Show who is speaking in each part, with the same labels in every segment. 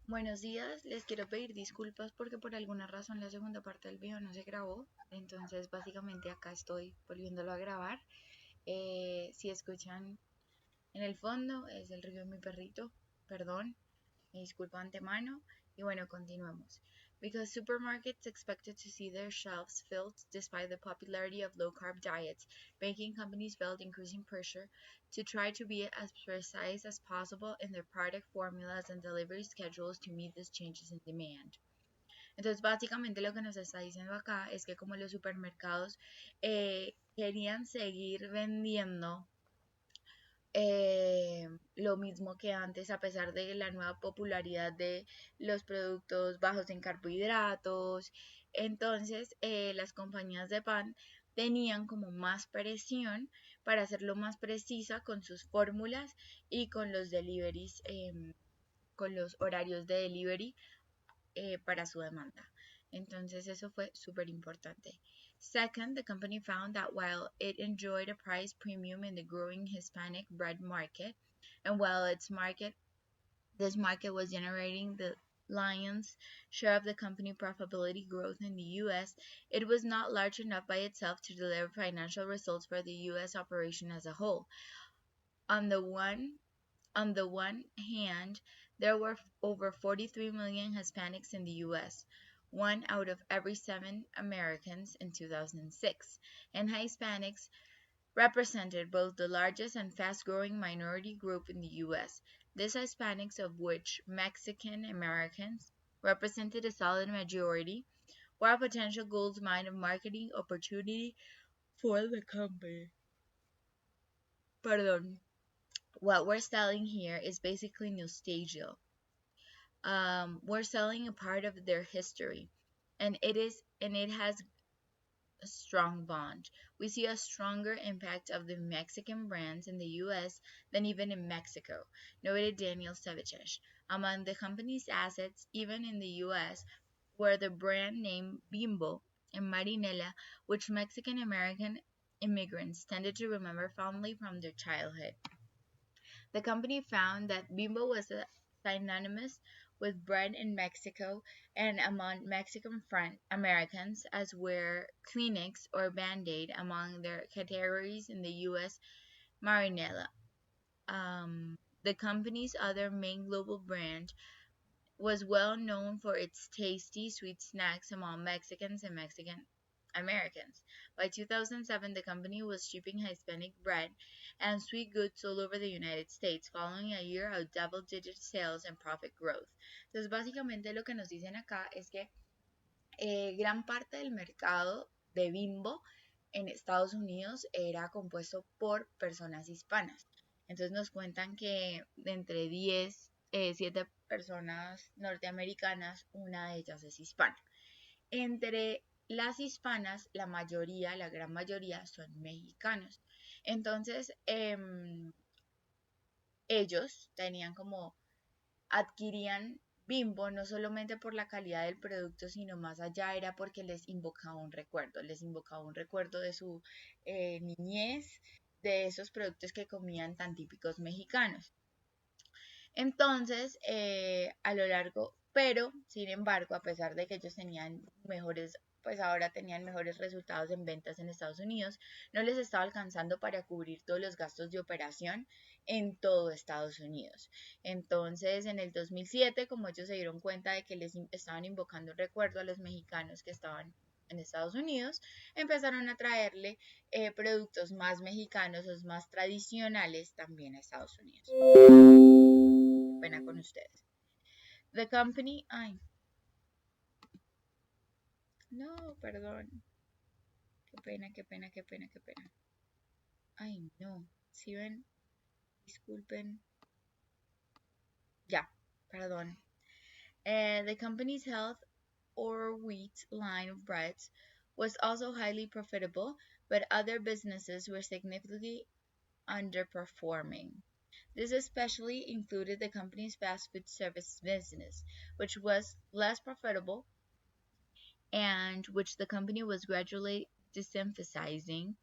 Speaker 1: Buenos días, les quiero pedir disculpas porque por alguna razón la segunda parte del video no se grabó, entonces básicamente acá estoy volviéndolo a grabar. Si escuchan en el fondo es el río de mi perrito, perdón, me disculpo de antemano y bueno, continuemos. Because supermarkets expected to see their shelves filled despite the popularity of low-carb diets, baking companies felt increasing pressure to try to be as precise as possible in their product formulas and delivery schedules to meet these changes in demand. Entonces, básicamente lo que nos está diciendo acá es que como los supermercados querían seguir vendiendo lo mismo que antes, a pesar de la nueva popularidad de los productos bajos en carbohidratos. Entonces, las compañías de pan tenían como más presión para hacerlo más precisa con sus fórmulas y con los deliveries, con los horarios de delivery para su demanda. Entonces eso fue súper importante. Second, the company found that while it enjoyed a price premium in the growing Hispanic bread market, and while this market was generating the lion's share of the company profitability growth in the US, it was not large enough by itself to deliver financial results for the US operation as a whole. On the one on the one hand, there were over 43 million Hispanics in the US, one out of every seven Americans in 2006, and Hispanics represented both the largest and fast-growing minority group in the US. These Hispanics, of which Mexican Americans represented a solid majority, were a potential gold mine of marketing opportunity for the company. Pardon. What we're selling here is basically nostalgia. We're selling a part of their history, and it has a strong bond. We see a stronger impact of the Mexican brands in the U.S. than even in Mexico, noted Daniel Savichesh. Among the company's assets, even in the U.S., were the brand name Bimbo and Marinela, which Mexican American immigrants tended to remember fondly from their childhood. The company found that Bimbo was synonymous with bread in Mexico and among Mexican Americans, as were Kleenex or Band-Aid among their categories in the U.S. Marinella. The company's other main global brand was well known for its tasty sweet snacks among Mexicans and Mexican Americans. By 2007, the company was shipping Hispanic bread and sweet goods all over the United States, following a year of double-digit sales and profit growth. Entonces, básicamente lo que nos dicen acá es que gran parte del mercado de Bimbo en Estados Unidos era compuesto por personas hispanas. Entonces nos cuentan que de entre 10, 7 personas norteamericanas, una de ellas es hispana. Entre las hispanas, la mayoría, la gran mayoría son mexicanos. Entonces, ellos tenían como, adquirían Bimbo no solamente por la calidad del producto, sino más allá era porque les invocaba un recuerdo de su niñez, de esos productos que comían tan típicos mexicanos. Entonces, a lo largo, pero sin embargo, a pesar de que ellos tenían mejores, pues ahora tenían mejores resultados en ventas en Estados Unidos, no les estaba alcanzando para cubrir todos los gastos de operación en todo Estados Unidos. Entonces, en el 2007, como ellos se dieron cuenta de que les estaban invocando un recuerdo a los mexicanos que estaban en Estados Unidos, empezaron a traerle productos más mexicanos o más tradicionales también a Estados Unidos. Pena con ustedes. The company, ay, no, perdón. Qué pena, qué pena, qué pena, qué pena. Ay, no. Si ven, disculpen. Ya, perdón. The company's health or wheat line of breads was also highly profitable, but other businesses were significantly underperforming. This especially included the company's fast food service business, which was less profitable and which the company was gradually disemphasizing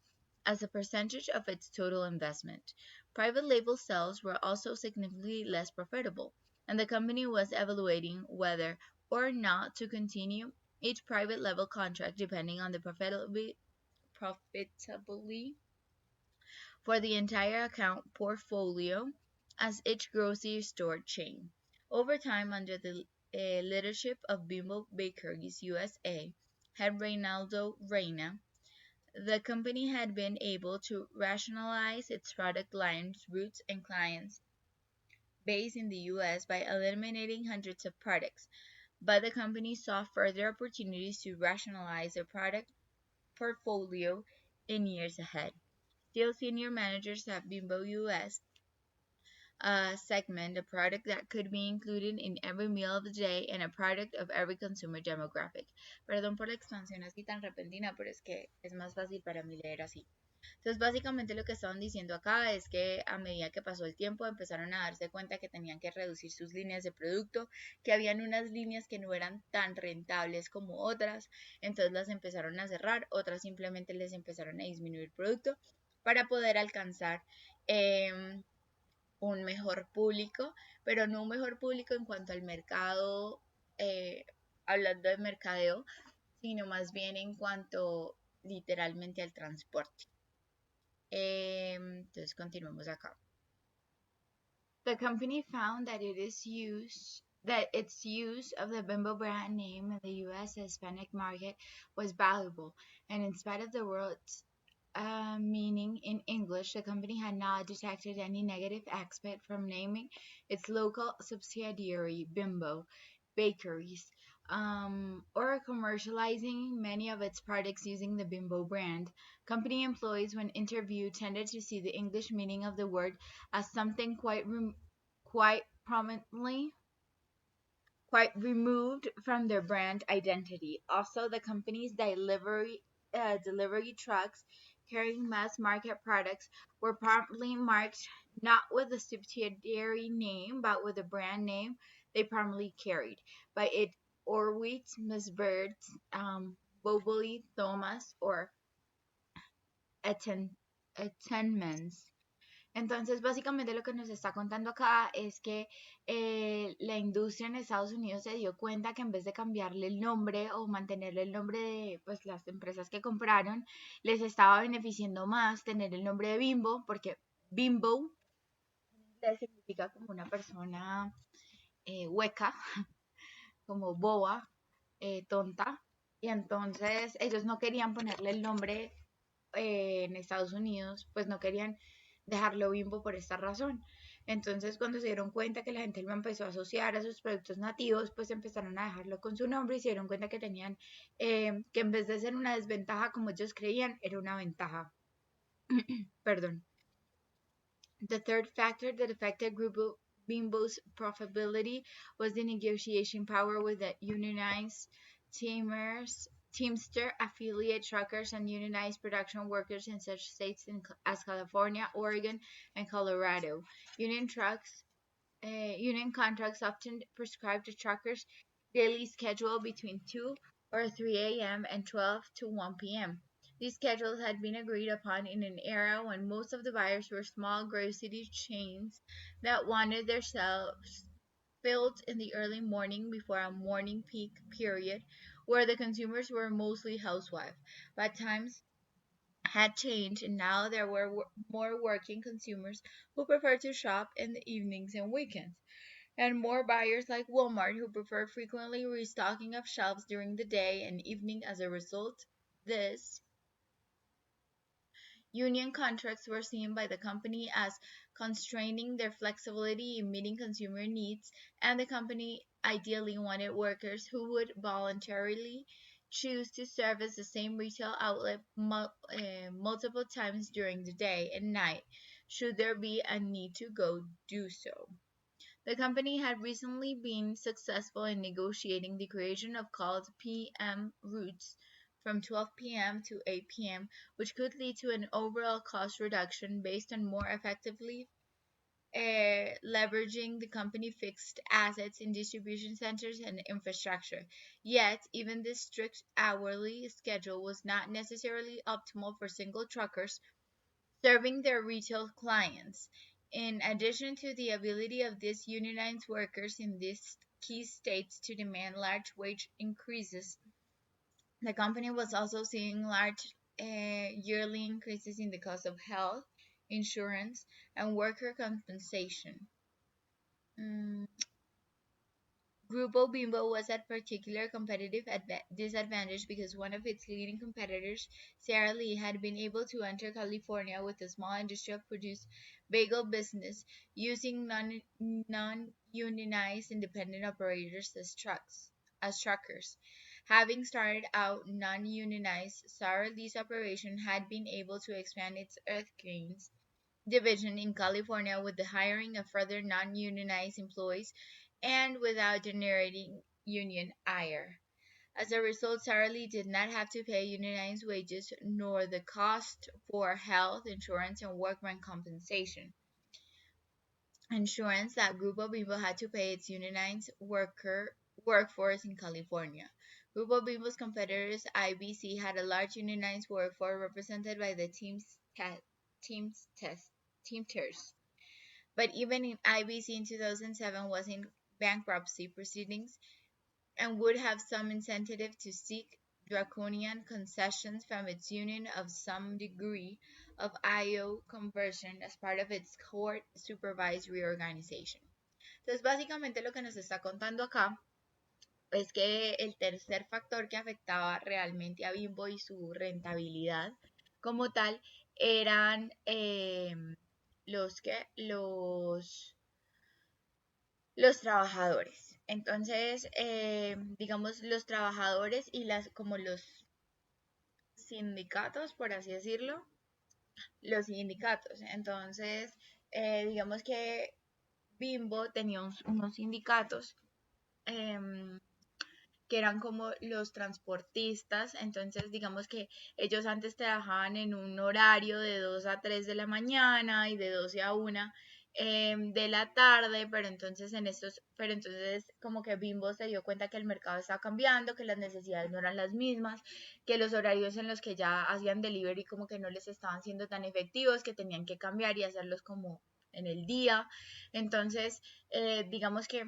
Speaker 1: as a percentage of its total investment. Private label sales were also significantly less profitable. and the company was evaluating whether or not to continue each private level contract depending on the profitability for the entire account portfolio as each grocery store chain. Over time, under the leadership of Bimbo Bakeries USA head Reynaldo Reina, the company had been able to rationalize its product lines, routes, and clients base in the US by eliminating hundreds of products, but the company saw further opportunities to rationalize their product portfolio in years ahead. Still, senior managers at Bimbo US segment a product that could be included in every meal of the day and a product of every consumer demographic. Perdón por la expansión así tan repentina, pero es que es más fácil para mí leer así. Entonces, básicamente lo que estaban diciendo acá es que a medida que pasó el tiempo empezaron a darse cuenta que tenían que reducir sus líneas de producto, que habían unas líneas que no eran tan rentables como otras, entonces las empezaron a cerrar, otras simplemente les empezaron a disminuir el producto para poder alcanzar eh, un mejor público, pero no un mejor público en cuanto al mercado, eh, hablando de mercadeo, sino más bien en cuanto literalmente al transporte. Entonces continuemos acá. The company found that its use of the Bimbo brand name in the U.S. Hispanic market was valuable, and in spite of the word's meaning in English, the company had not detected any negative aspect from naming its local subsidiary Bimbo Bakeries, or commercializing many of its products using the Bimbo brand. Company employees, when interviewed, tended to see the English meaning of the word as something quite prominently quite removed from their brand identity. Also, the company's delivery trucks carrying mass market products were promptly marked not with the subsidiary name but with the brand name they promptly carried by it Orwitz, Miss Bird, Boboli, Thomas, or Attenments. Entonces, básicamente lo que nos está contando acá es que la industria en Estados Unidos se dio cuenta que en vez de cambiarle el nombre o mantenerle el nombre de pues, las empresas que compraron, les estaba beneficiando más tener el nombre de Bimbo, porque Bimbo significa como una persona hueca, como boba, tonta, y entonces ellos no querían ponerle el nombre en Estados Unidos, pues no querían dejarlo Bimbo por esta razón. Entonces, cuando se dieron cuenta que la gente lo empezó a asociar a sus productos nativos, pues empezaron a dejarlo con su nombre y se dieron cuenta que tenían, que en vez de ser una desventaja como ellos creían, era una ventaja. Perdón. The third factor that affected Grupo Bimbo's profitability was the negotiation power with the unionized Teamster affiliate truckers and unionized production workers in such states as California, Oregon, and Colorado. Union contracts often prescribe to truckers daily schedule between 2 or 3 a.m. and 12 to 1 p.m. These schedules had been agreed upon in an era when most of the buyers were small grocery chains that wanted their shelves filled in the early morning before a morning peak period where the consumers were mostly housewives. But times had changed and now there were more working consumers who preferred to shop in the evenings and weekends, and more buyers like Walmart who prefer frequently restocking of shelves during the day and evening. As a result, this union contracts were seen by the company as constraining their flexibility in meeting consumer needs, and the company ideally wanted workers who would voluntarily choose to service the same retail outlet multiple times during the day and night, should there be a need to go do so. The company had recently been successful in negotiating the creation of called PM routes from 12 p.m. to 8 p.m., which could lead to an overall cost reduction based on more effectively leveraging the company fixed assets in distribution centers and infrastructure. Yet, even this strict hourly schedule was not necessarily optimal for single truckers serving their retail clients. In addition to the ability of these unionized workers in these key states to demand large wage increases, the company was also seeing large yearly increases in the cost of health insurance and worker compensation. Mm, Grupo Bimbo was at particular competitive disadvantage because one of its leading competitors, Sara Lee, had been able to enter California with a small industrial produced bagel business using non-unionized independent operators as truckers. Having started out non-unionized, Sara Lee's operation had been able to expand its earth grains division in California with the hiring of further non-unionized employees and without generating union ire. As a result, Sara Lee did not have to pay unionized wages nor the cost for health insurance and workman compensation insurance that Grupo Bimbo had to pay its unionized workforce in California. Grupo Bimbo's competitors, IBC, had a large unionized workforce represented by the Teamsters. But even in IBC in 2007 was in bankruptcy proceedings and would have some incentive to seek draconian concessions from its union of some degree of IO conversion as part of its court-supervised reorganization. Entonces, básicamente lo que nos está contando acá es que el tercer factor que afectaba realmente a Bimbo y su rentabilidad como tal eran los que los trabajadores. Entonces, digamos, los trabajadores y las, como los sindicatos, por así decirlo, los sindicatos. Entonces, digamos que Bimbo tenía unos sindicatos em, que eran como los transportistas, entonces digamos que ellos antes trabajaban en un horario de 2 a 3 de la mañana y de 12 a 1 de la tarde, pero entonces como que Bimbo se dio cuenta que el mercado estaba cambiando, que las necesidades no eran las mismas, que los horarios en los que ya hacían delivery como que no les estaban siendo tan efectivos, que tenían que cambiar y hacerlos como en el día. Entonces, digamos que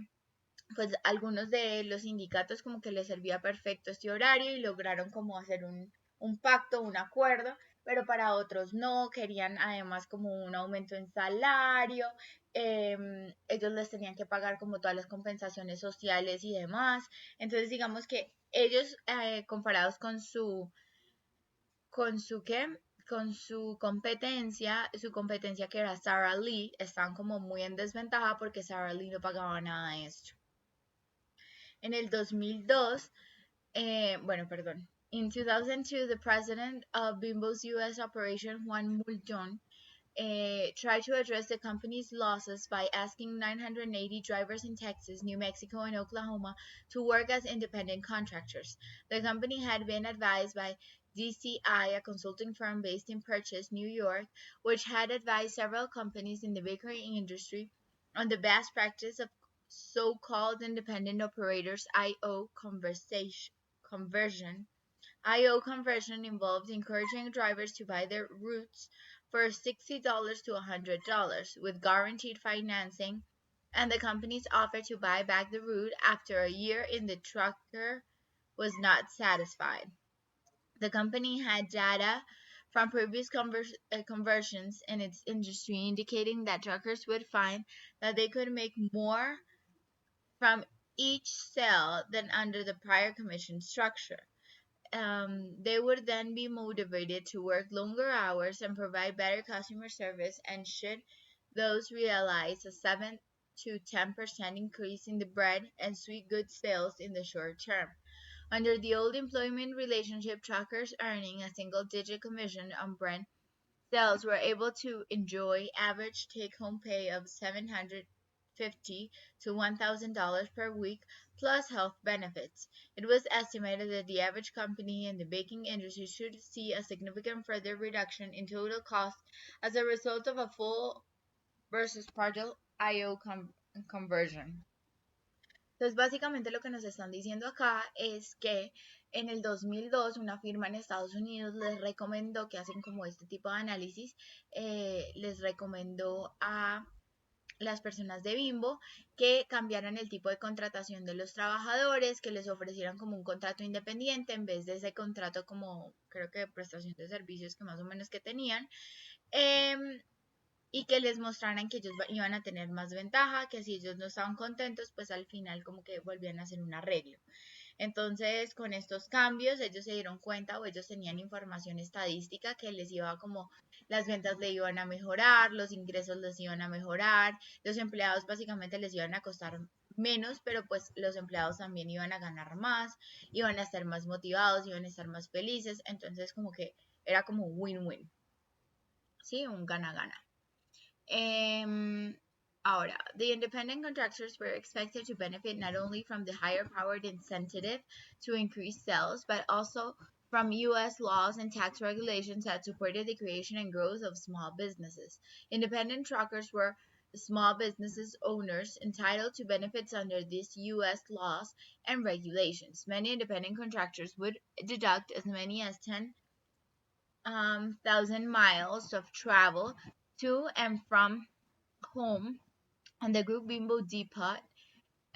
Speaker 1: pues algunos de los sindicatos como que les servía perfecto este horario y lograron como hacer un pacto, un acuerdo, pero para otros no, querían además como un aumento en salario, ellos les tenían que pagar como todas las compensaciones sociales y demás, entonces digamos que ellos comparados con su qué, con su competencia que era Sarah Lee, estaban como muy en desventaja porque Sarah Lee no pagaba nada de esto. En el 2002, bueno, perdón. In 2002, the president of Bimbo's U.S. operation, Juan Multon, tried to address the company's losses by asking 980 drivers in Texas, New Mexico, and Oklahoma to work as independent contractors. The company had been advised by DCI, a consulting firm based in Purchase, New York, which had advised several companies in the bakery industry on the best practice of so-called independent operators conversion. IO conversion involved encouraging drivers to buy their routes for $60 to $100 with guaranteed financing, and the company's offer to buy back the route after a year if the trucker was not satisfied. The company had data from previous conversions in its industry indicating that truckers would find that they could make more from each sale than under the prior commission structure. They would then be motivated to work longer hours and provide better customer service, and should those realize a 7 to 10% increase in the bread and sweet goods sales in the short term. Under the old employment relationship, truckers earning a single digit commission on bread sales were able to enjoy average take-home pay of $750 to $1,000 per week plus health benefits. It was estimated that the average company in the baking industry should see a significant further reduction in total cost as a result of a full versus partial IO conversion. Entonces, básicamente lo que nos están diciendo acá es que en el 2002 una firma en Estados Unidos les recomendó, que hacen como este tipo de análisis, les recomendó a las personas de Bimbo que cambiaran el tipo de contratación de los trabajadores, que les ofrecieran como un contrato independiente en vez de ese contrato como creo que de prestación de servicios que más o menos que tenían. Eh, y que les mostraran que ellos iban a tener más ventaja, que si ellos no estaban contentos, pues al final como que volvían a hacer un arreglo. Entonces, con estos cambios, ellos se dieron cuenta o ellos tenían información estadística que les iba como las ventas le iban a mejorar, los ingresos les iban a mejorar, los empleados básicamente les iban a costar menos, pero pues los empleados también iban a ganar más, iban a estar más motivados, iban a estar más felices, entonces como que era como win-win, ¿sí? Un gana-gana. Um, Ahora, the independent contractors were expected to benefit not only from the higher powered incentive to increase sales, but also from U.S. laws and tax regulations that supported the creation and growth of small businesses. Independent truckers were small businesses owners entitled to benefits under these U.S. laws and regulations. Many independent contractors would deduct as many as 10,000 miles of travel to and from home on the Group Bimbo depot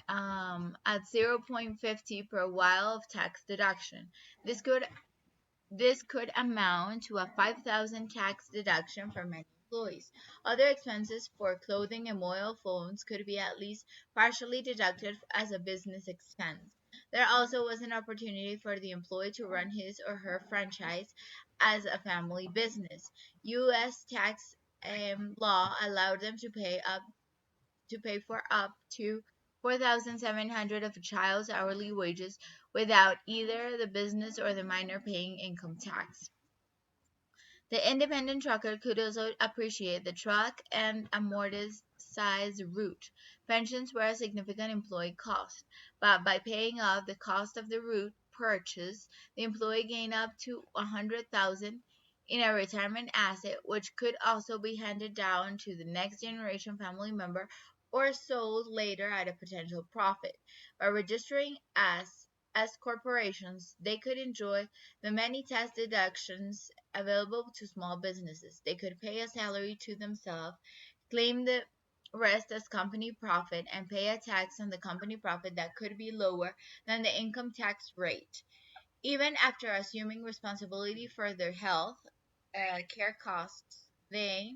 Speaker 1: at 0.50 per mile of tax deduction. This could this could amount to a 5,000 tax deduction for many employees. Other expenses for clothing and mobile phones could be at least partially deducted as a business expense. There also was an opportunity for the employee to run his or her franchise as a family business. U.S. tax law allowed them to pay for up to 4,700 of a child's hourly wages without either the business or the minor paying income tax. The independent trucker could also appreciate the truck and amortized route. Pensions were a significant employee cost, but by paying off the cost of the route purchase, the employee gained up to 100,000 in a retirement asset, which could also be handed down to the next generation family member or sold later at a potential profit. By registering as corporations, they could enjoy the many tax deductions available to small businesses. They could pay a salary to themselves, claim the rest as company profit, and pay a tax on the company profit that could be lower than the income tax rate. Even after assuming responsibility for their health care costs, they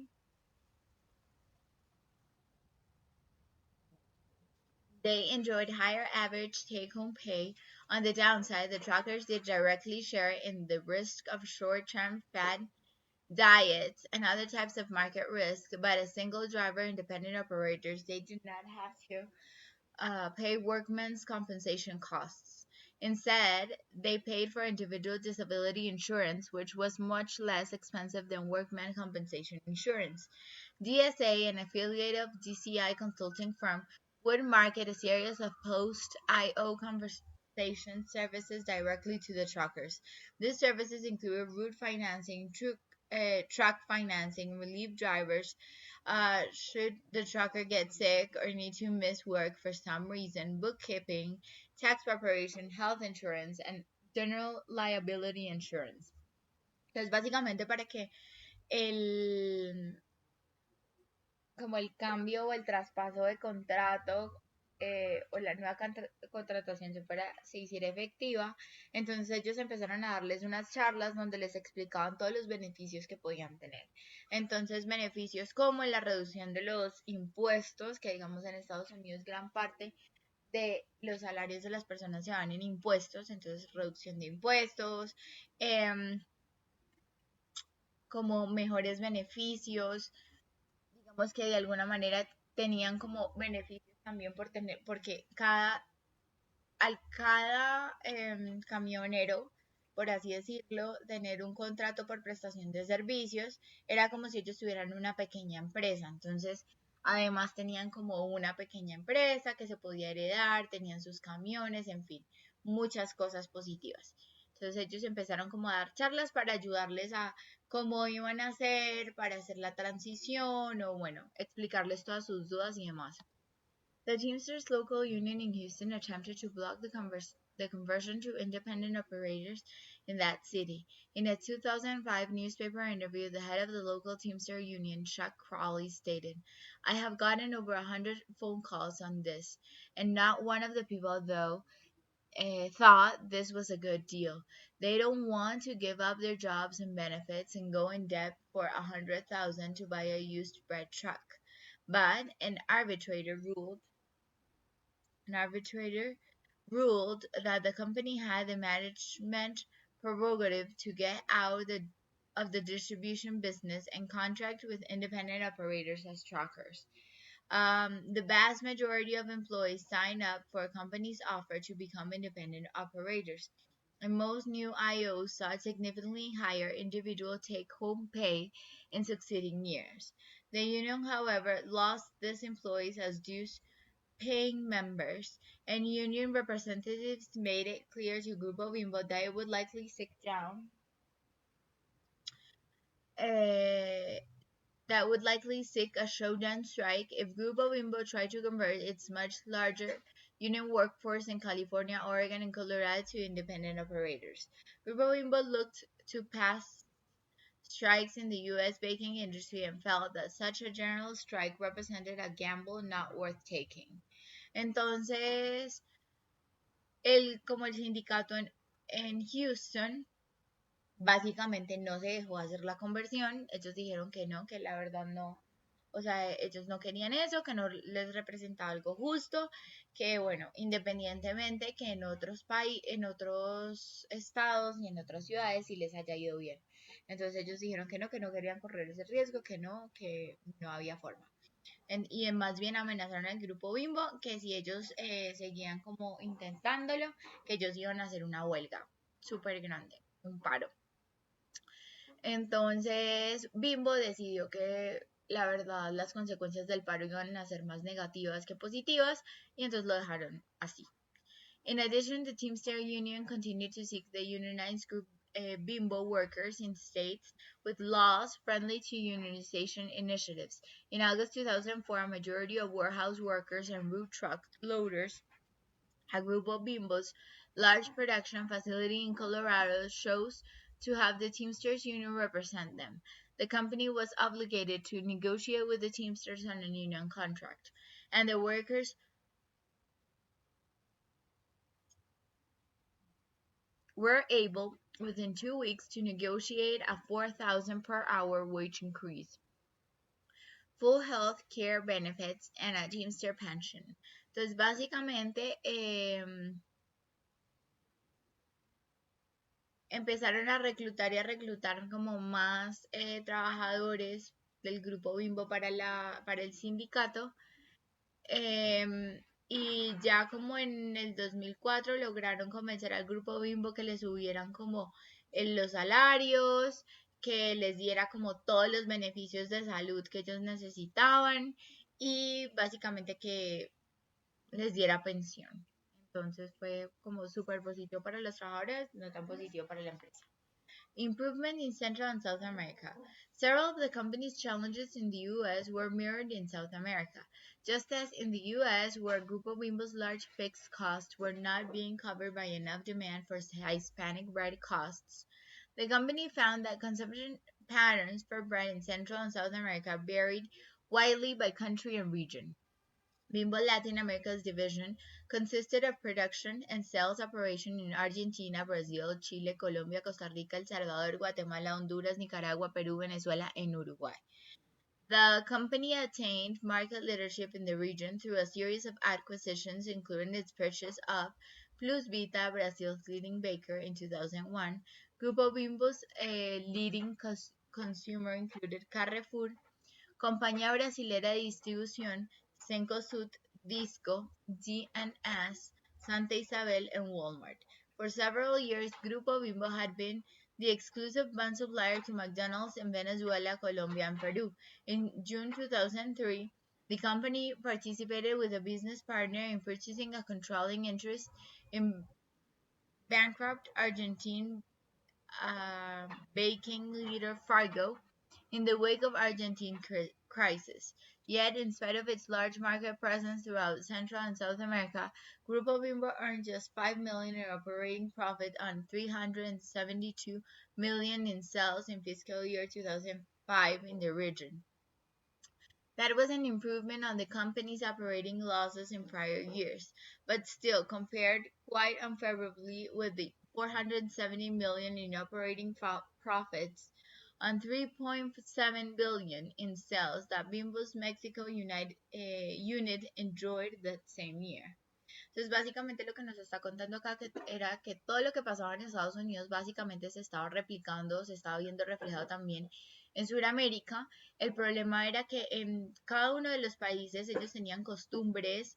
Speaker 1: enjoyed higher average take-home pay. On the downside, the truckers did directly share in the risk of short-term fad diets and other types of market risk, but as single driver independent operators, they did not have to pay workmen's compensation costs. Instead, they paid for individual disability insurance, which was much less expensive than workman compensation insurance. DSA, an affiliate of DCI consulting firm, would market a series of post-IO conversation services directly to the truckers. These services include route financing, truck financing, relief drivers, should the trucker get sick or need to miss work for some reason, bookkeeping, tax preparation, health insurance, and general liability insurance. Entonces, básicamente para que el, como el cambio o el traspaso de contrato o la nueva contratación se hiciera efectiva, entonces ellos empezaron a darles unas charlas donde les explicaban todos los beneficios que podían tener. Entonces, beneficios como la reducción de los impuestos, que digamos en Estados Unidos gran parte de los salarios de las personas se van en impuestos, entonces reducción de impuestos, eh, como mejores beneficios, digamos que de alguna manera tenían como beneficios también por tener, porque cada camionero, por así decirlo, tener un contrato por prestación de servicios, era como si ellos tuvieran una pequeña empresa. Entonces, además tenían como una pequeña empresa que se podía heredar, tenían sus camiones, en fin, muchas cosas positivas. Entonces ellos empezaron como a dar charlas para ayudarles a cómo iban a hacer para hacer la transición o bueno, explicarles todas sus dudas y demás. The Teamsters local union in Houston attempted to block the conversion to independent operators in that city. In a 2005 newspaper interview, the head of the local Teamster union, Chuck Crawley, stated, "I have gotten over 100 phone calls on this, and not one of the people, though, thought this was a good deal. They don't want to give up their jobs and benefits and go in debt for 100,000 to buy a used bread truck." But an arbitrator ruled that the company had the management prerogative to get out of the distribution business and contract with independent operators as truckers. The vast majority of employees sign up for a company's offer to become independent operators, and most new IOs saw significantly higher individual take-home pay in succeeding years. The union, however, lost these employees as dues paying members, and union representatives made it clear to Grupo Bimbo that it would likely uh, seek a showdown strike if Grupo Bimbo tried to convert its much larger union workforce in California, Oregon, and Colorado to independent operators. Grupo Bimbo looked to past strikes in the U.S. baking industry and felt that such a general strike represented a gamble not worth taking. Entonces, como el sindicato en Houston, básicamente no se dejó hacer la conversión. Ellos dijeron que no, que la verdad no. O sea, ellos no querían eso, que no les representaba algo justo, que bueno, independientemente que en otros estados y en otras ciudades sí les haya ido bien. Entonces ellos dijeron que no querían correr ese riesgo, que no había forma. Más bien amenazaron al grupo Bimbo que si ellos seguían como intentándolo, que ellos iban a hacer una huelga súper grande, un paro. Entonces Bimbo decidió que la verdad las consecuencias del paro iban a ser más negativas que positivas y entonces lo dejaron así. In addition, the Teamster Union continued to seek the unionized group Bimbo workers in states with laws friendly to unionization initiatives. In August 2004, a majority of warehouse workers and route truck loaders at Grupo Bimbo's large production facility in Colorado chose to have the Teamsters Union represent them. The company was obligated to negotiate with the Teamsters on a union contract, and the workers were able within 2 weeks to negotiate a 4,000 per hour wage increase, full health care benefits, and a Teamster pension. Entonces, básicamente, empezaron a reclutar como más trabajadores del grupo Bimbo para el sindicato. Y ya como en el 2004 lograron convencer al grupo Bimbo que les subieran como los salarios, que les diera como todos los beneficios de salud que ellos necesitaban y básicamente que les diera pensión. Entonces fue como súper positivo para los trabajadores, no tan positivo para la empresa. Improvement in Central and South America. Several of the company's challenges in the U.S. were mirrored in South America. Just as in the U.S., where Grupo Bimbo's large fixed costs were not being covered by enough demand for Hispanic bread costs, the company found that consumption patterns for bread in Central and South America varied widely by country and region. Bimbo Latin America's division consisted of production and sales operations in Argentina, Brazil, Chile, Colombia, Costa Rica, El Salvador, Guatemala, Honduras, Nicaragua, Peru, Venezuela, and Uruguay. The company attained market leadership in the region through a series of acquisitions, including its purchase of Plus Vita, Brazil's leading baker, in 2001. Grupo Bimbo's leading consumer included Carrefour, Compañía Brasilera de Distribución, Cencosud, Disco, D&S, Santa Isabel, and Walmart. For several years, Grupo Bimbo had been the exclusive bun supplier to McDonald's in Venezuela, Colombia, and Peru. In June 2003, the company participated with a business partner in purchasing a controlling interest in bankrupt Argentine baking leader Fargo in the wake of Argentine crisis. Yet, in spite of its large market presence throughout Central and South America, Grupo Bimbo earned just 5 million in operating profit on 372 million in sales in fiscal year 2005 in the region. That was an improvement on the company's operating losses in prior years, but still compared quite unfavorably with the 470 million in operating profits on 3.7 billion in sales that Bimbo's Mexico unit enjoyed that same year. Entonces, básicamente lo que nos está contando acá era que todo lo que pasaba en Estados Unidos básicamente se estaba replicando, se estaba viendo reflejado también en Sudamérica. El problema era que en cada uno de los países ellos tenían costumbres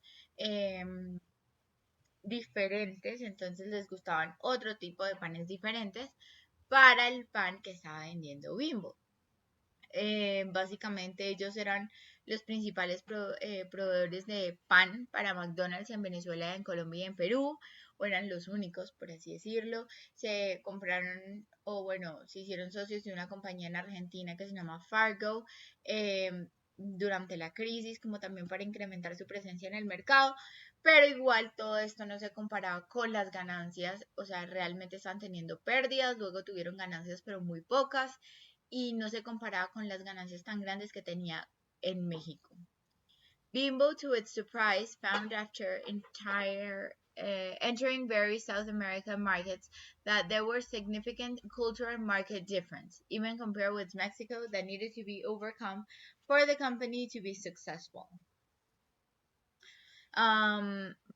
Speaker 1: diferentes, entonces les gustaban otro tipo de panes diferentes para el pan que estaba vendiendo Bimbo. Básicamente ellos eran los principales proveedores de pan para McDonald's en Venezuela, en Colombia y en Perú, o eran los únicos, por así decirlo. Se compraron, o bueno, se hicieron socios de una compañía en Argentina que se llama Fargo durante la crisis, como también para incrementar su presencia en el mercado. Pero igual todo esto no se comparaba con las ganancias, o sea, realmente están teniendo pérdidas, luego tuvieron ganancias pero muy pocas y no se comparaba con las ganancias tan grandes que tenía en México. Bimbo, to its surprise, found after entering various South American markets that there were significant cultural market difference, even compared with Mexico, that needed to be overcome for the company to be successful.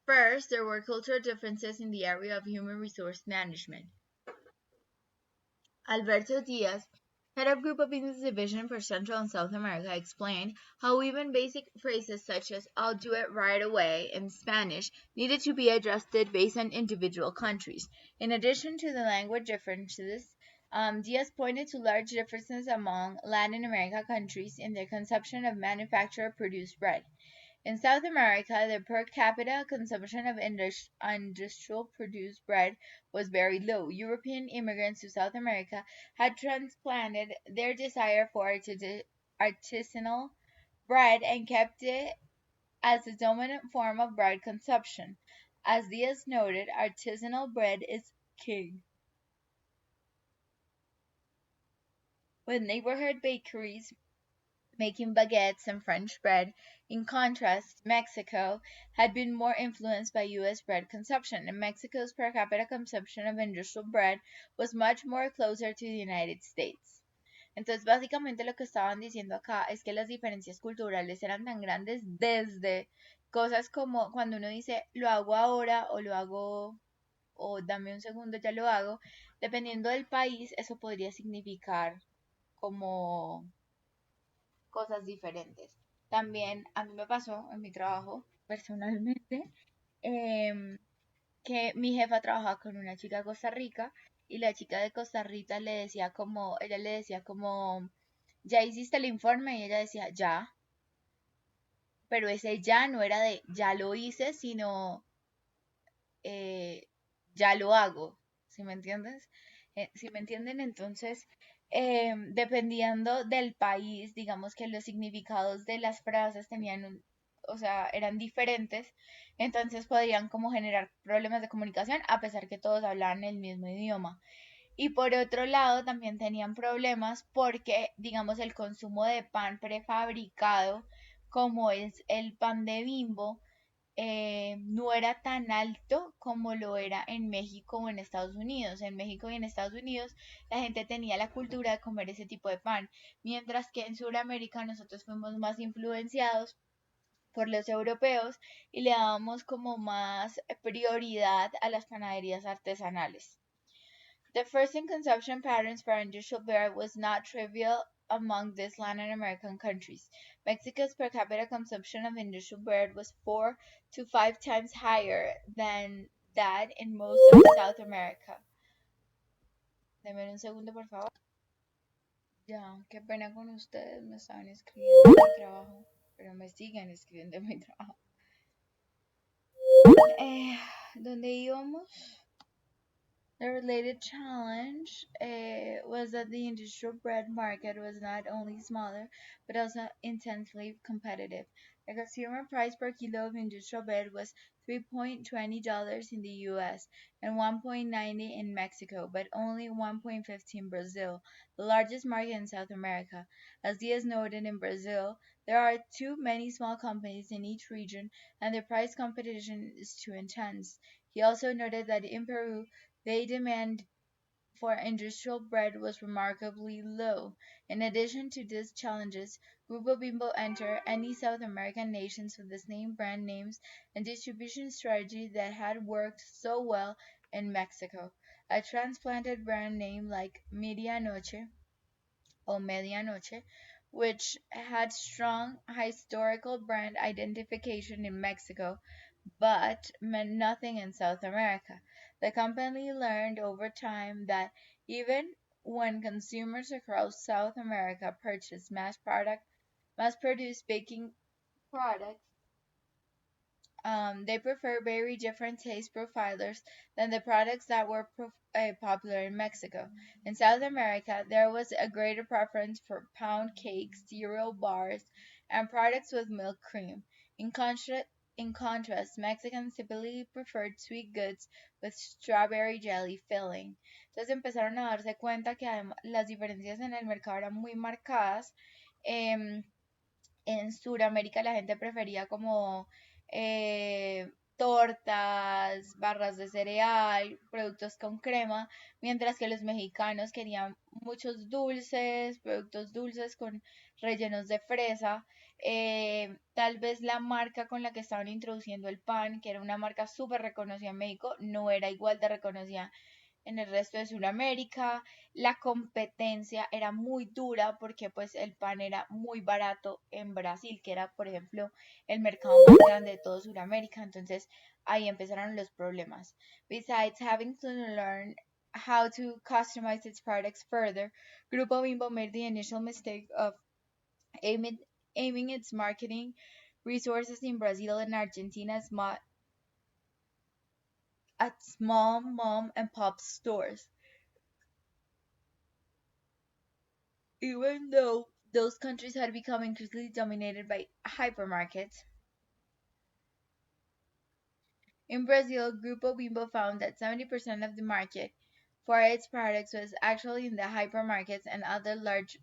Speaker 1: First, there were cultural differences in the area of human resource management. Alberto Diaz, head of Grupo Bimbo's division for Central and South America, explained how even basic phrases such as "I'll do it right away" in Spanish needed to be adjusted based on individual countries. In addition to the language differences, Diaz pointed to large differences among Latin America countries in their consumption of manufacturer-produced bread. In South America, the per capita consumption of industrial produced bread was very low. European immigrants to South America had transplanted their desire for artisanal bread and kept it as the dominant form of bread consumption. As Diaz noted, artisanal bread is king. With neighborhood bakeries making baguettes and French bread. In contrast, Mexico had been more influenced by U.S. bread consumption, and Mexico's per capita consumption of industrial bread was much more closer to the United States. Entonces, básicamente lo que estaban diciendo acá es que las diferencias culturales eran tan grandes desde cosas como cuando uno dice lo hago ahora o lo hago o dame un segundo ya lo hago, dependiendo del país, eso podría significar como cosas diferentes. También a mí me pasó en mi trabajo personalmente que mi jefa trabajaba con una chica de Costa Rica y la chica de Costa Rica le decía como, ella le decía como, ya hiciste el informe y ella decía ya, pero ese ya no era de ya lo hice, sino eh, ya lo hago, ¿sí me entiendes? ¿Sí me entienden? Entonces, dependiendo del país, digamos que los significados de las frases tenían o sea, eran diferentes, entonces podían como generar problemas de comunicación a pesar que todos hablaban el mismo idioma. Y por otro lado, también tenían problemas porque, digamos, el consumo de pan prefabricado, como es el pan de Bimbo, no era tan alto como lo era en México o en Estados Unidos. En México y en Estados Unidos la gente tenía la cultura de comer ese tipo de pan, mientras que en Sudamérica nosotros fuimos más influenciados por los europeos y le dábamos como más prioridad a las panaderías artesanales. The first in consumption patterns for industrial beer was not trivial among these Latin American countries. Mexico's per capita consumption of industrial bread was 4 to 5 times higher than that in most of South America. Deme un segundo, por favor. Ya, qué pena con ustedes, me estaban escribiendo mi trabajo, pero me siguen escribiendo mi trabajo. ¿Dónde íbamos? The related challenge was that the industrial bread market was not only smaller but also intensely competitive. The consumer price per kilo of industrial bread was $3.20 in the US and 1.90 in Mexico, but only 1.50 in Brazil, the largest market in South America. As Diaz noted, in Brazil, there are too many small companies in each region and the price competition is too intense. He also noted that in Peru, the demand for industrial bread was remarkably low. In addition to these challenges, Grupo Bimbo entered any South American nations with the same brand names and distribution strategy that had worked so well in Mexico. A transplanted brand name like Medianoche or Medianoche, which had strong historical brand identification in Mexico, but meant nothing in South America. The company learned over time that even when consumers across South America purchased mass produced baking products, they prefer very different taste profilers than the products that were popular in Mexico. In South America, there was a greater preference for pound cakes, cereal bars, and products with milk cream. In contrast, Mexicans typically preferred sweet goods with strawberry jelly filling. Entonces empezaron a darse cuenta que las diferencias en el mercado eran muy marcadas. em, en Sudamérica la gente prefería como tortas, barras de cereal, productos con crema, mientras que los mexicanos querían muchos dulces, productos dulces con rellenos de fresa. Tal vez la marca con la que estaban introduciendo el pan, que era una marca súper reconocida en México, no era igual de reconocida en el resto de Sudamérica. La competencia era muy dura porque pues el pan era muy barato en Brasil, que era por ejemplo el mercado más grande de toda Sudamérica. Entonces ahí empezaron los problemas. Besides having to learn how to customize its products further, Grupo Bimbo made the initial mistake of aiming, aiming its marketing resources in Brazil and Argentina at small mom and pop stores. Even though those countries had become increasingly dominated by hypermarkets, in Brazil, Grupo Bimbo found that 70% of the market for its products was actually in the hypermarkets and other large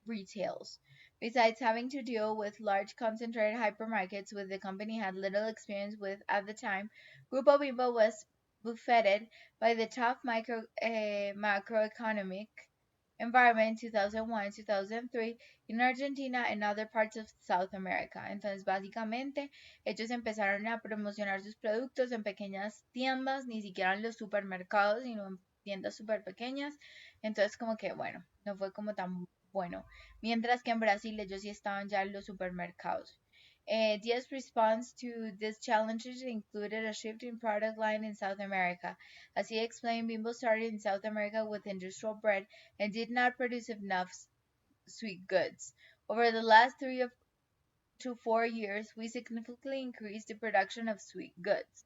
Speaker 1: retails. Besides having to deal with large concentrated hypermarkets which the company had little experience with at the time, Grupo Bimbo was buffeted by the tough macroeconomic environment 2001-2003 en Argentina and other parts of South America. Entonces, básicamente, ellos empezaron a promocionar sus productos en pequeñas tiendas, ni siquiera en los supermercados, sino en tiendas súper pequeñas. Entonces, como que, bueno, no fue como tan bueno. Mientras que en Brasil ellos sí estaban ya en los supermercados. Dia's response to these challenges included a shift in product line in South America. As he explained, Bimbo started in South America with industrial bread and did not produce enough sweet goods. Over the last 3 to 4 years, we significantly increased the production of sweet goods.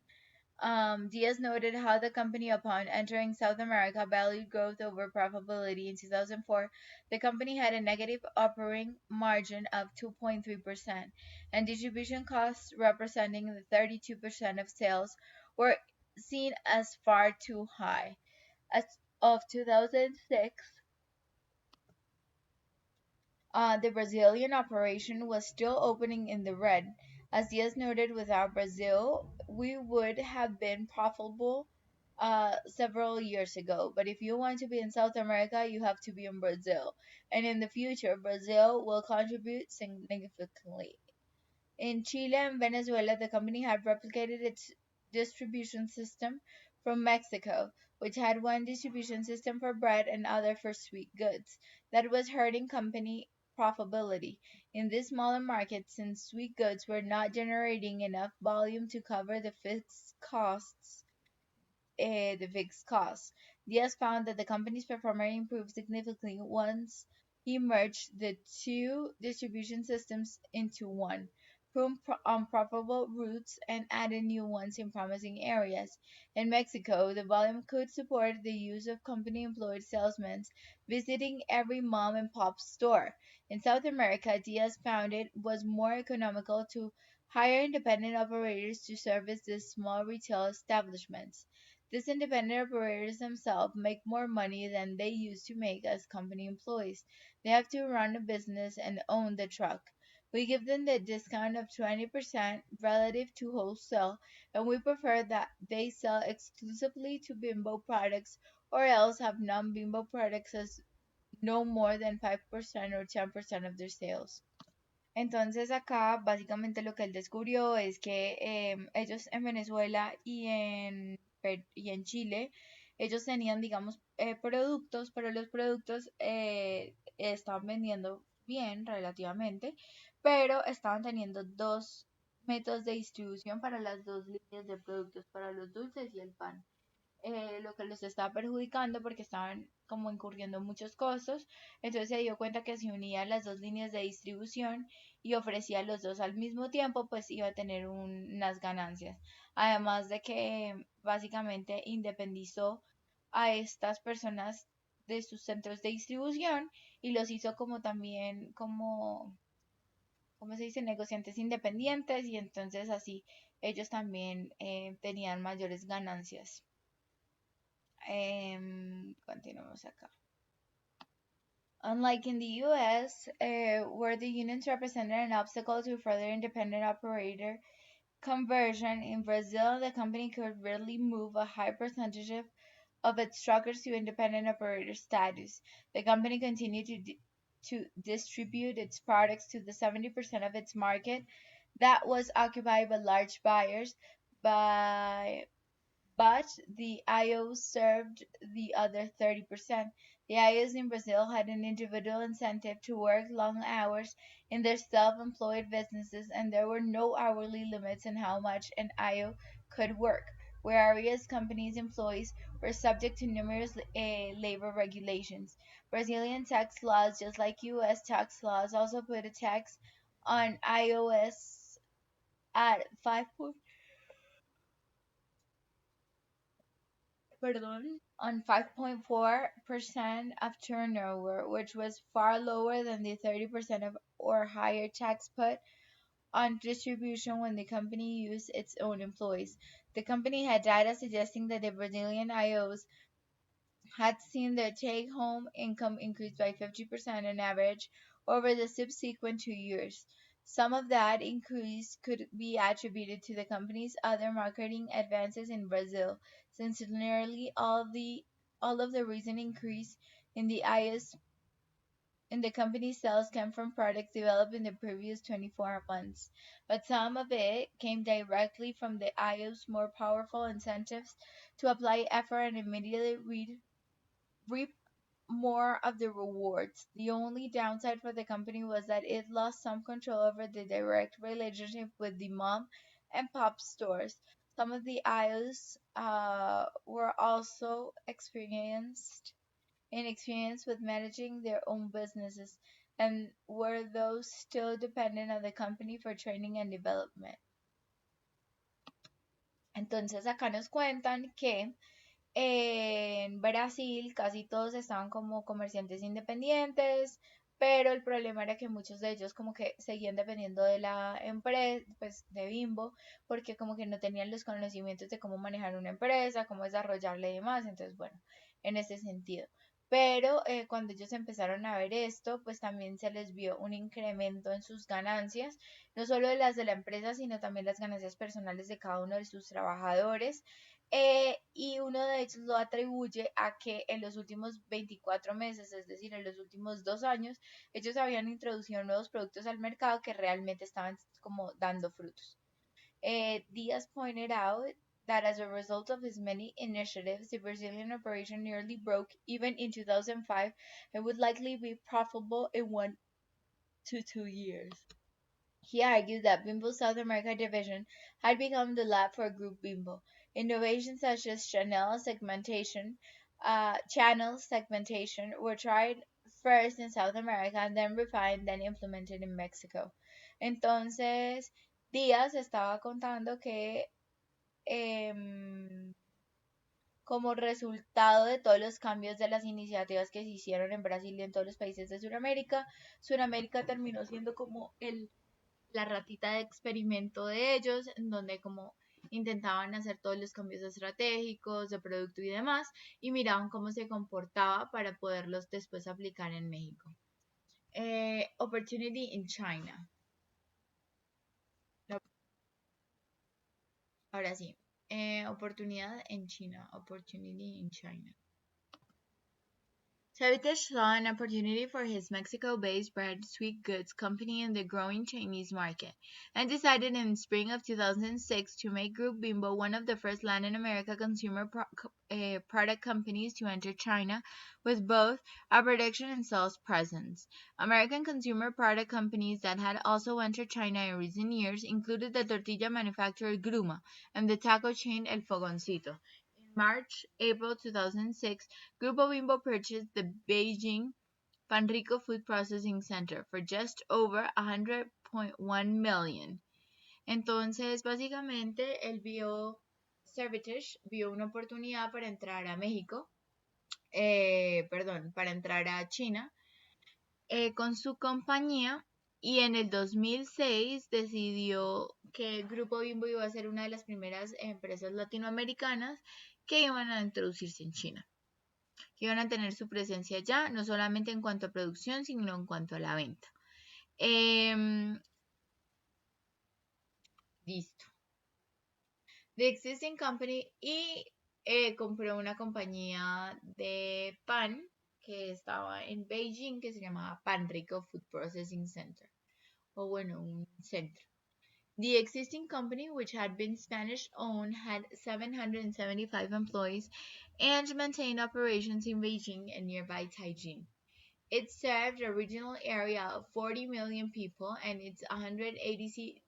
Speaker 1: Diaz noted how the company, upon entering South America, valued growth over profitability. In 2004, the company had a negative operating margin of 2.3%, and distribution costs, representing the 32% of sales, were seen as far too high. As of 2006, the Brazilian operation was still opening in the red. As Diaz noted, without Brazil, we would have been profitable several years ago. But if you want to be in South America, you have to be in Brazil. And in the future, Brazil will contribute significantly. In Chile and Venezuela, the company had replicated its distribution system from Mexico, which had one distribution system for bread and other for sweet goods. That was hurting company profitability. In these smaller markets, since sweet goods were not generating enough volume to cover the fixed costs. Diaz found that the company's performance improved significantly once he merged the two distribution systems into one, prune unprofitable routes and added new ones in promising areas. In Mexico, the volume could support the use of company employed salesmen visiting every mom and pop store. In South America, Diaz found it was more economical to hire independent operators to service these small retail establishments. These independent operators themselves make more money than they used to make as company employees. They have to run a business and own the truck. We give them the discount of 20% relative to wholesale, and we prefer that they sell exclusively to Bimbo products or else have non-Bimbo products as no more than 5% or 10% of their sales. Entonces acá básicamente lo que él descubrió es que ellos en Venezuela y en Chile, ellos tenían, digamos, productos, pero los productos estaban vendiendo bien relativamente, pero estaban teniendo dos métodos de distribución para las dos líneas de productos, para los dulces y el pan, lo que los estaba perjudicando porque estaban como incurriendo muchos costos. Entonces se dio cuenta que si unía las dos líneas de distribución y ofrecía los dos al mismo tiempo, pues iba a tener unas ganancias. Además de que básicamente independizó a estas personas de sus centros de distribución y los hizo como también como, ¿cómo se dice?, negociantes independientes, y entonces así ellos también tenían mayores ganancias. Continuamos acá. Unlike in the US, where the unions represented an obstacle to further independent operator conversion, in Brazil the company could readily move a high percentage of its truckers to independent operator status. The company continued to distribute its products to the 70% of its market that was occupied by large buyers, by but the IOs served the other 30%. The IOs in Brazil had an individual incentive to work long hours in their self-employed businesses, and there were no hourly limits on how much an IO could work, whereas companies' employees were subject to numerous labor regulations. Brazilian tax laws, just like US tax laws, also put a tax on IOs at 5 on 5.4% of turnover, which was far lower than the 30% of or higher tax put on distribution when the company used its own employees. The company had data suggesting that the Brazilian IOs had seen their take home income increase by 50% on average over the subsequent 2 years. Some of that increase could be attributed to the company's other marketing advances in Brazil, since nearly all of the recent increase in the IS in the company's sales came from products developed in the previous 24 months, but some of it came directly from the IO's more powerful incentives to apply effort and immediately reap more of the rewards. The only downside for the company was that it lost some control over the direct relationship with the mom and pop stores. Some of the IOs were also inexperienced with managing their own businesses, and were those still dependent on the company for training and development. Entonces acá nos cuentan que en Brasil casi todos estaban como comerciantes independientes, pero el problema era que muchos de ellos como que seguían dependiendo de la empresa, pues de Bimbo, porque como que no tenían los conocimientos de cómo manejar una empresa, cómo desarrollarla y demás, entonces bueno, en ese sentido. Pero cuando ellos empezaron a ver esto, pues también se les vio un incremento en sus ganancias, no solo de las de la empresa, sino también las ganancias personales de cada uno de sus trabajadores. Y uno de ellos lo atribuye a que en los últimos 24 meses, es decir, en los últimos 2 años, ellos habían introducido nuevos productos al mercado que realmente estaban como dando frutos. Diaz pointed out that as a result of his many initiatives, the Brazilian operation nearly broke even in 2005 and would likely be profitable in 1 to 2 years. He argued that Bimbo's South America division had become the lab for Group Bimbo. Innovations such as channel segmentation were tried first in South America, then refined, then implemented in Mexico. Entonces, Díaz estaba contando que em, como resultado de todos los cambios de las iniciativas que se hicieron en Brasil y en todos los países de Sudamérica, Sudamérica terminó siendo como la ratita de experimento de ellos, en donde como intentaban hacer todos los cambios estratégicos de producto y demás, y miraban cómo se comportaba para poderlos después aplicar en México. Opportunity in China. Ahora sí. Oportunidad en China. Opportunity in China. Savage saw an opportunity for his Mexico-based bread sweet goods company in the growing Chinese market, and decided in spring of 2006 to make Grupo Bimbo one of the first Latin America consumer product companies to enter China with both a production and sales presence. American consumer product companies that had also entered China in recent years included the tortilla manufacturer Gruma and the taco chain El Fogoncito. March-April 2006, Grupo Bimbo purchased the Beijing Panrico Food Processing Center for just over 100.1 million. Entonces, básicamente, él vio, Servitage vio una oportunidad para entrar a México, perdón, para entrar a China con su compañía y en el 2006 decidió que el Grupo Bimbo iba a ser una de las primeras empresas latinoamericanas que iban a introducirse en China, que iban a tener su presencia allá, no solamente en cuanto a producción, sino en cuanto a la venta. Listo. The Existing Company y compró una compañía de pan que estaba en Beijing que se llamaba Pan Rico Food Processing Center, o bueno, un centro. The existing company, which had been Spanish owned, had 775 employees and maintained operations in Beijing and nearby Tianjin. It served a regional area of 40 million people, and its 186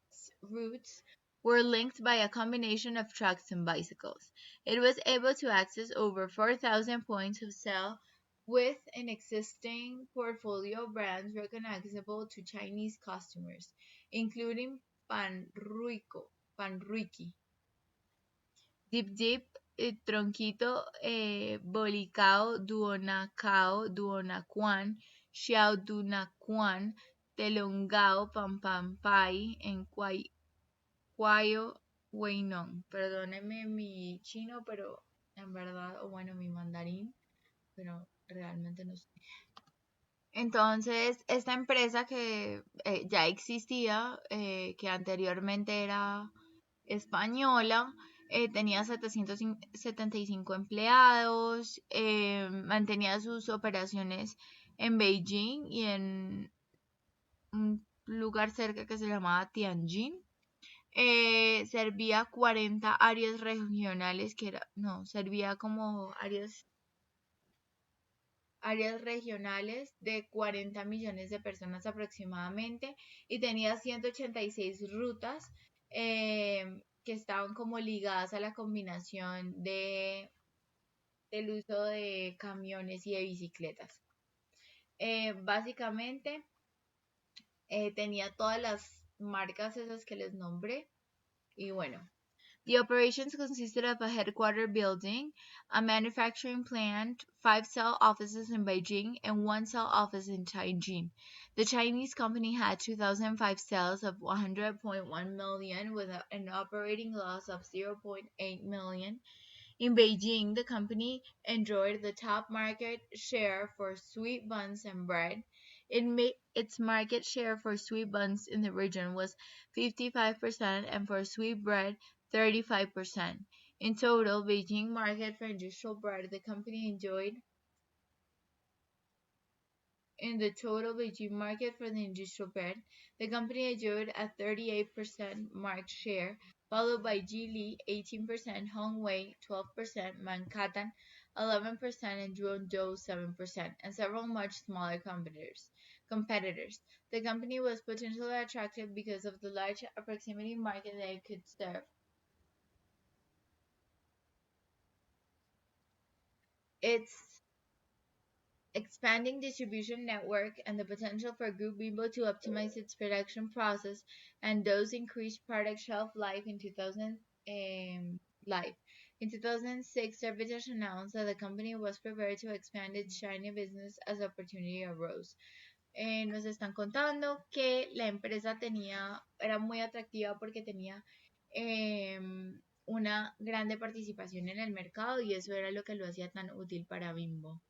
Speaker 1: routes were linked by a combination of trucks and bicycles. It was able to access over 4,000 points of sale with an existing portfolio of brands recognizable to Chinese customers, including Panruiki, Dip Dip, Tronquito, Bolicao, Duonacao, Duonacuan, Xiaodunacuan, Telongao, Pampampai, en Cuayo, Weinon. Perdóneme mi chino, pero en verdad, o bueno, mi mandarín, pero realmente no sé. Entonces, esta empresa que ya existía, que anteriormente era española, tenía 775 empleados, mantenía sus operaciones en Beijing y en un lugar cerca que se llamaba Tianjin. Servía 40 áreas regionales, que era, no, servía como áreas regionales de 40 millones de personas aproximadamente y tenía 186 rutas que estaban como ligadas a la combinación del uso de camiones y de bicicletas. Básicamente tenía todas las marcas esas que les nombré y bueno. The operations consisted of a headquarter building, a manufacturing plant, 5 cell offices in Beijing, and 1 cell office in Tianjin. The Chinese company had 2005 sales of 100.1 million with an operating loss of 0.8 million. In Beijing, the company enjoyed the top market share for sweet buns and bread. Its market share for sweet buns in the region was 55% and for sweet bread 35%. In total, Beijing market for industrial bread, the company enjoyed in the total Beijing market for the industrial bread, the company enjoyed a 38% market share, followed by Geely 18%, Hongwei 12%, Manhattan 11%, and Guangdong 7%, and several much smaller competitors. The company was potentially attractive because of the large proximity market that it could serve. Its expanding distribution network and the potential for Grupo Bimbo to optimize its production process and those increased product shelf life in 2000 life. In 2006, Servitage announced that the company was prepared to expand its China business as opportunity arose. Nos están contando que la empresa era muy atractiva porque tenía una grande participación en el mercado y eso era lo que lo hacía tan útil para Bimbo.